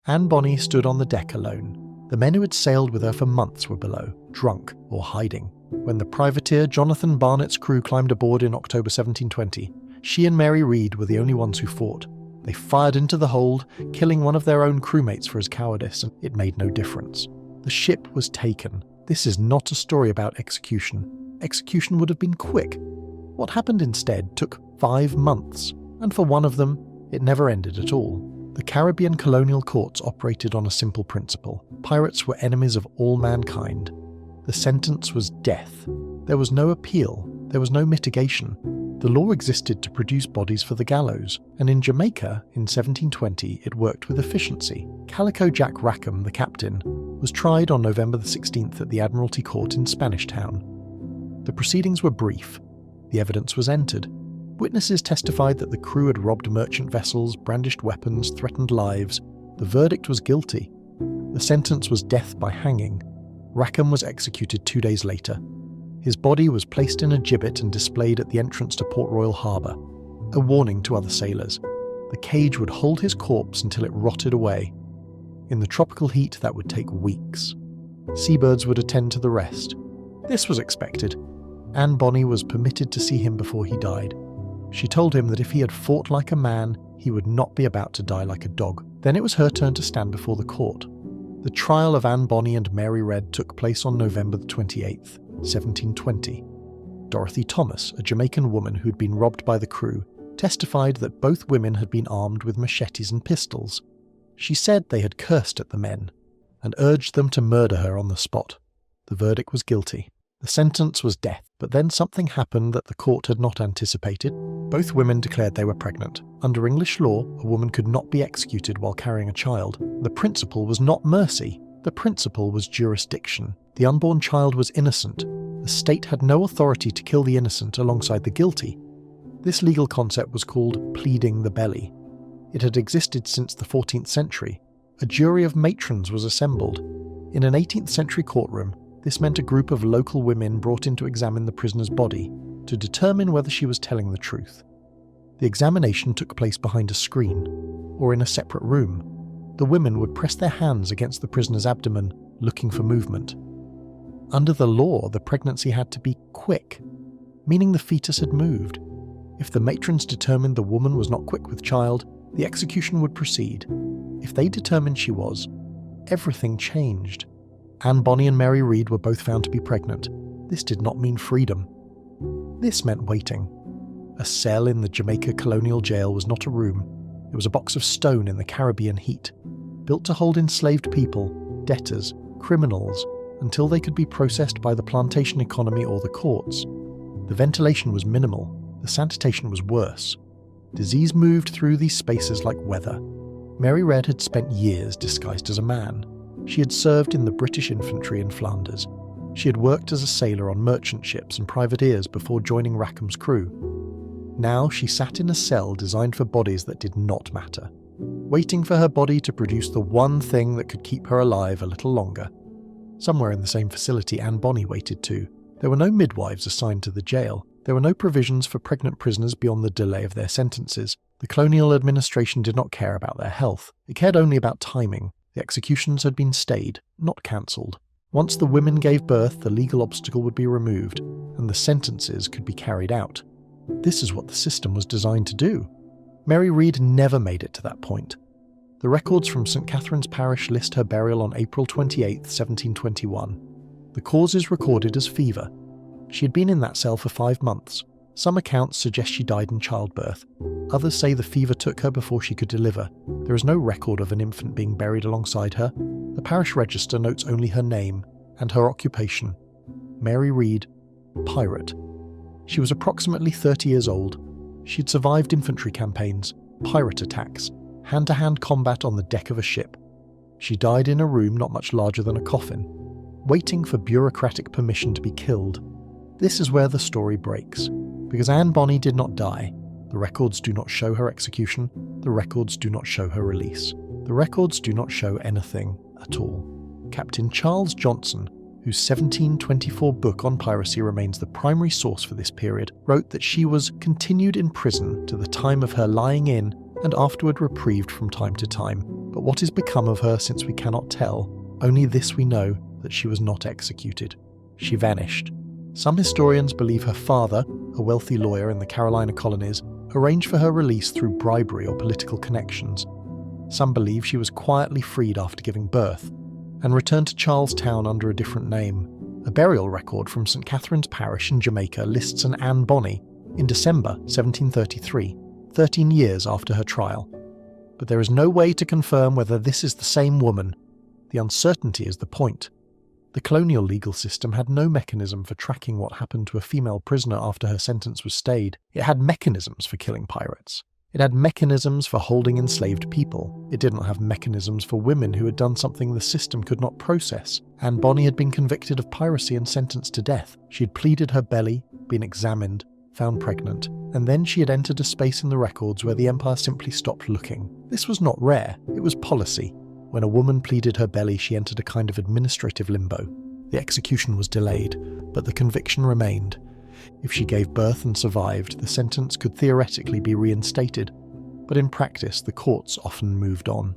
Anne Bonny stood on the deck alone. The men who had sailed with her for months were below, drunk or hiding. When the privateer Jonathan Barnett's crew climbed aboard in October 1720, she and Mary Read were the only ones who fought. They fired into the hold, killing one of their own crewmates for his cowardice, and it made no difference. The ship was taken. This is not a story about execution. Execution would have been quick. What happened instead took 5 months, and for one of them, it never ended at all. The Caribbean colonial courts operated on a simple principle. Pirates were enemies of all mankind. The sentence was death. There was no appeal. There was no mitigation. The law existed to produce bodies for the gallows, and in Jamaica, in 1720, it worked with efficiency. Calico Jack Rackham, the captain, was tried on November the 16th at the Admiralty Court in Spanish Town. The proceedings were brief. The evidence was entered. Witnesses testified that the crew had robbed merchant vessels, brandished weapons, threatened lives. The verdict was guilty. The sentence was death by hanging. Rackham was executed 2 days later. His body was placed in a gibbet and displayed at the entrance to Port Royal Harbour, a warning to other sailors. The cage would hold his corpse until it rotted away. In the tropical heat, that would take weeks. Seabirds would attend to the rest. This was expected. Anne Bonny was permitted to see him before he died. She told him that if he had fought like a man, he would not be about to die like a dog. Then it was her turn to stand before the court. The trial of Anne Bonny and Mary Read took place on November the 28th, 1720. Dorothy Thomas, a Jamaican woman who'd been robbed by the crew, testified that both women had been armed with machetes and pistols. She said they had cursed at the men and urged them to murder her on the spot. The verdict was guilty. The sentence was death, but then something happened that the court had not anticipated. Both women declared they were pregnant. Under English law, a woman could not be executed while carrying a child. The principle was not mercy. The principle was jurisdiction. The unborn child was innocent. The state had no authority to kill the innocent alongside the guilty. This legal concept was called pleading the belly. It had existed since the 14th century. A jury of matrons was assembled. In an 18th century courtroom, this meant a group of local women brought in to examine the prisoner's body to determine whether she was telling the truth. The examination took place behind a screen, or in a separate room. The women would press their hands against the prisoner's abdomen, looking for movement. Under the law, the pregnancy had to be quick, meaning the fetus had moved. If the matrons determined the woman was not quick with child, the execution would proceed. If they determined she was, everything changed. Anne Bonny and Mary Read were both found to be pregnant. This did not mean freedom. This meant waiting. A cell in the Jamaica colonial jail was not a room. It was a box of stone in the Caribbean heat, built to hold enslaved people, debtors, criminals, until they could be processed by the plantation economy or the courts. The ventilation was minimal. The sanitation was worse. Disease moved through these spaces like weather. Mary Read had spent years disguised as a man. She had served in the British infantry in Flanders. She had worked as a sailor on merchant ships and privateers before joining Rackham's crew. Now she sat in a cell designed for bodies that did not matter, waiting for her body to produce the one thing that could keep her alive a little longer. Somewhere in the same facility Anne Bonny waited too. There were no midwives assigned to the jail. There were no provisions for pregnant prisoners beyond the delay of their sentences. The colonial administration did not care about their health. It cared only about timing. The executions had been stayed, not cancelled. Once the women gave birth, the legal obstacle would be removed, and the sentences could be carried out. This is what the system was designed to do. Mary Read never made it to that point. The records from St. Catherine's Parish list her burial on April 28, 1721. The cause is recorded as fever. She had been in that cell for 5 months. Some accounts suggest she died in childbirth. Others say the fever took her before she could deliver. There is no record of an infant being buried alongside her. The parish register notes only her name and her occupation. Mary Read, pirate. She was approximately 30 years old. She had survived infantry campaigns, pirate attacks, hand-to-hand combat on the deck of a ship. She died in a room not much larger than a coffin, waiting for bureaucratic permission to be killed. This is where the story breaks. Because Anne Bonny did not die, the records do not show her execution, the records do not show her release. The records do not show anything at all. Captain Charles Johnson, whose 1724 book on piracy remains the primary source for this period, wrote that she was continued in prison to the time of her lying in and afterward reprieved from time to time, but But what is become of her since we cannot tell? Only this we know, that she was not executed. She vanished. Some historians believe her father, a wealthy lawyer in the Carolina colonies, arranged for her release through bribery or political connections. Some believe she was quietly freed after giving birth, and returned to Charlestown under a different name. A burial record from St. Catherine's Parish in Jamaica lists an Anne Bonny in December 1733, 13 years after her trial. But there is no way to confirm whether this is the same woman. The uncertainty is the point. The colonial legal system had no mechanism for tracking what happened to a female prisoner after her sentence was stayed. It had mechanisms for killing pirates. It had mechanisms for holding enslaved people. It didn't have mechanisms for women who had done something the system could not process. Anne Bonny had been convicted of piracy and sentenced to death. She had pleaded her belly, been examined, found pregnant, and then she had entered a space in the records where the Empire simply stopped looking. This was not rare, it was policy. When a woman pleaded her belly, she entered a kind of administrative limbo. The execution was delayed, but the conviction remained. If she gave birth and survived, the sentence could theoretically be reinstated. But in practice, the courts often moved on.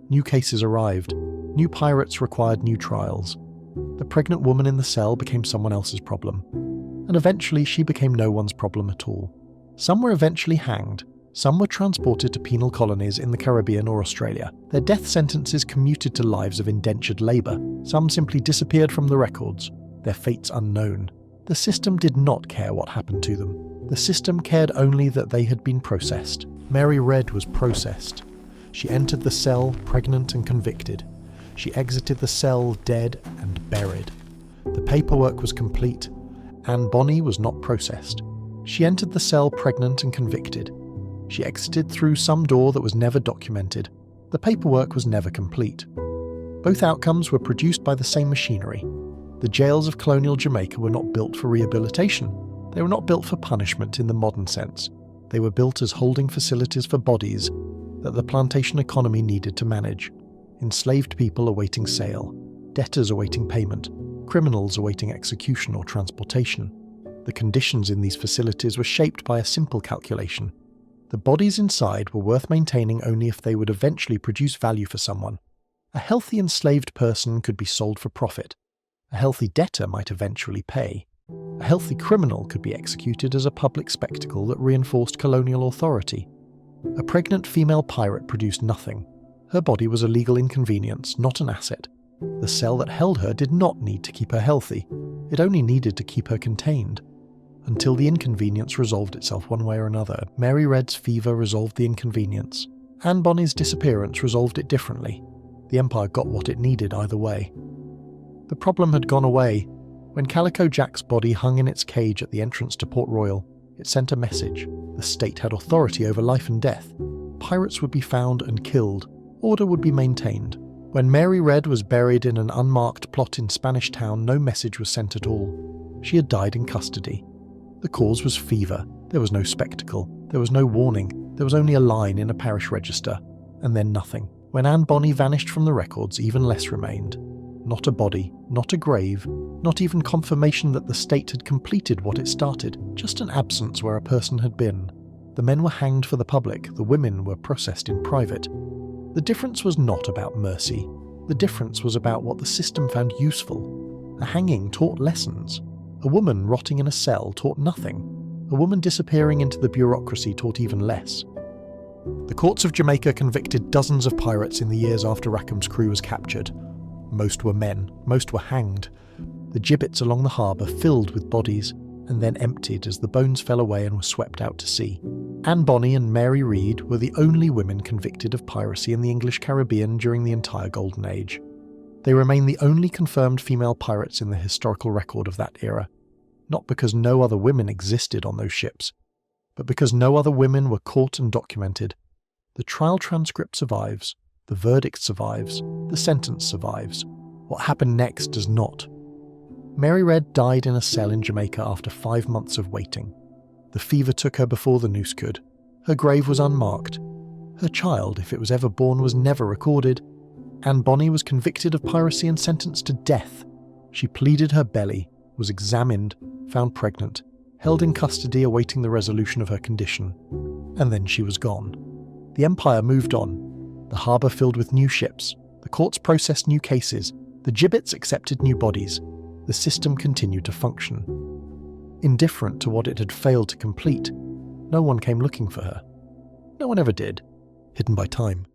New cases arrived. New pirates required new trials. The pregnant woman in the cell became someone else's problem. And eventually she became no one's problem at all. Some were eventually hanged. Some were transported to penal colonies in the Caribbean or Australia. Their death sentences commuted to lives of indentured labour. Some simply disappeared from the records, their fates unknown. The system did not care what happened to them. The system cared only that they had been processed. Mary Red was processed. She entered the cell pregnant and convicted. She exited the cell dead and buried. The paperwork was complete. Anne Bonny was not processed. She entered the cell pregnant and convicted. She exited through some door that was never documented. The paperwork was never complete. Both outcomes were produced by the same machinery. The jails of colonial Jamaica were not built for rehabilitation. They were not built for punishment in the modern sense. They were built as holding facilities for bodies that the plantation economy needed to manage. Enslaved people awaiting sale, debtors awaiting payment, criminals awaiting execution or transportation. The conditions in these facilities were shaped by a simple calculation. The bodies inside were worth maintaining only if they would eventually produce value for someone. A healthy enslaved person could be sold for profit. A healthy debtor might eventually pay. A healthy criminal could be executed as a public spectacle that reinforced colonial authority. A pregnant female pirate produced nothing. Her body was a legal inconvenience, not an asset. The cell that held her did not need to keep her healthy. It only needed to keep her contained. Until the inconvenience resolved itself one way or another. Mary Red's fever resolved the inconvenience. Anne Bonny's disappearance resolved it differently. The Empire got what it needed either way. The problem had gone away. When Calico Jack's body hung in its cage at the entrance to Port Royal, it sent a message. The state had authority over life and death. Pirates would be found and killed. Order would be maintained. When Mary Red was buried in an unmarked plot in Spanish Town, no message was sent at all. She had died in custody. The cause was fever. There was no spectacle. There was no warning. There was only a line in a parish register. And then nothing. When Anne Bonny vanished from the records, even less remained. Not a body, not a grave, not even confirmation that the state had completed what it started, just an absence where a person had been. The men were hanged for the public, the women were processed in private. The difference was not about mercy. The difference was about what the system found useful. A hanging taught lessons. A woman rotting in a cell taught nothing. A woman disappearing into the bureaucracy taught even less. The courts of Jamaica convicted dozens of pirates in the years after Rackham's crew was captured. Most were men, most were hanged. The gibbets along the harbour filled with bodies, and then emptied as the bones fell away and were swept out to sea. Anne Bonny and Mary Read were the only women convicted of piracy in the English Caribbean during the entire Golden Age. They remain the only confirmed female pirates in the historical record of that era, not because no other women existed on those ships, but because no other women were caught and documented. The trial transcript survives, the verdict survives, the sentence survives. What happened next does not. Mary Red died in a cell in Jamaica after 5 months of waiting. The fever took her before the noose could. Her grave was unmarked. Her child, if it was ever born, was never recorded. Anne Bonny was convicted of piracy and sentenced to death. She pleaded her belly, was examined, found pregnant, held in custody awaiting the resolution of her condition. And then she was gone. The Empire moved on. the harbour filled with new ships, the courts processed new cases, the gibbets accepted new bodies. The system continued to function. Indifferent to what it had failed to complete, no one came looking for her. No one ever did, hidden by time.